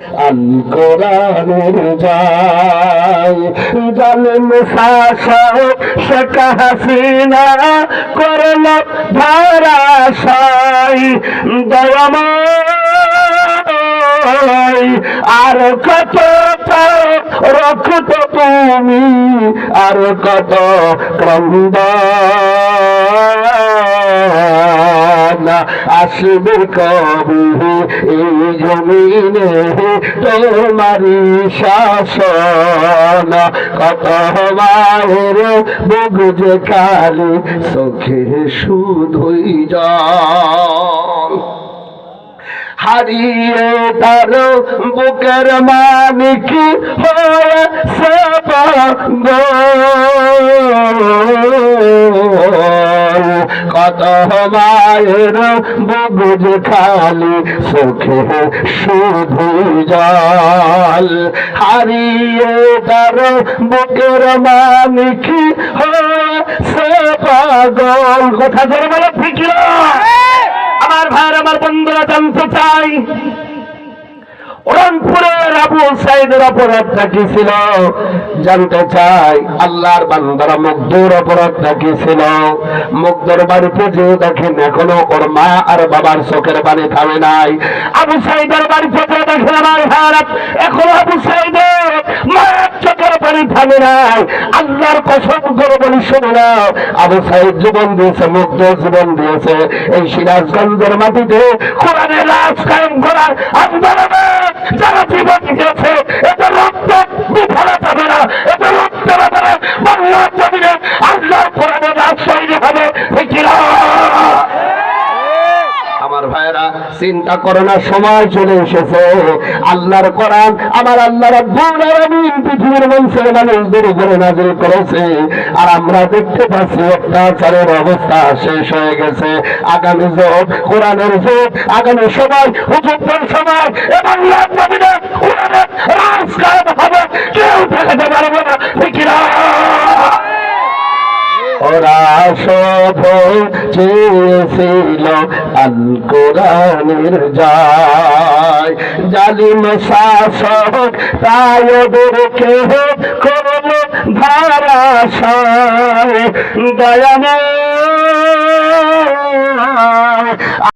আল কোরআনের যায় জালিম শাসক শেখ হাসিনা করল ধারাশাই দয়াময় আর কত রক্ত তুমি আর কত ক্রন্দ আসবে কবি এই জমিনে তোমারি শাসন কত মায়ের বুক যে কালি চোখে শুধুই জল হারিয়ে তার বুকের মানিক হয়েছে কত মায়ের বুক যে খালি চোখে শুধু জল হারিয়ে তার বুকের মানিক হয়েছে পাগল কথা ধরে বলো ঠিক না আমার ভাই আমার বন্ধুরা জানতে চাই রংপুরের আবু সাইদের অপরাধটা কি ছিল জানতে চাই আল্লাহর বান্দারা মুগ্ধর অপরাধটা কি ছিল মুগ্ধর বাড়িতে যে দেখেন এখনো ওর মা আর বাবার চোখের পানি থামে নাই আবু সাইদের বাড়িতে যে দেখেন আমার ভাইরা এখনো আবু সাইদের মায়ের চোখের পানি থামে নাই আল্লাহর কসম করে বলি শুনে নাও আবু সাইদ জীবন দিয়েছে মুগ্ধ জীবন দিয়েছে এই সিরাজগঞ্জের মাটিতে কোরআনের রাজ কায়েম করার আন্দোলনে যারা জীবন দিয়েছে এটা রক্ত বিফলে যাবে না এটা রক্ত হবে না বাংলার জমিনে আল্লাহর কোরআনের রাজ তৈরি হবে আমার ভাইরা চিন্তা করো না সময় চলে এসেছে আল্লাহর কোরআন আমার আল্লাহ রাব্বুল আলামিন পৃথিবীর মানুষের মানুষদের উপরে নাযিল করেছে আর আমরা দেখতে পাচ্ছি অত্যাচারের অবস্থা শেষ হয়ে গেছে আগামী যুগ কোরআনের যুগ আগামী সময় হুজুরদের সময় এবং আল্লাহর জমিনে কোরআনের রাজ কায়েম হবে কেউ ঠেকাতে পারবে না ঠিক না ওরা সব চেয়েছিল আল কোরআনের যায় জালিম শাসক তাই ওদেরকে করল ধারাশায় দয়াময়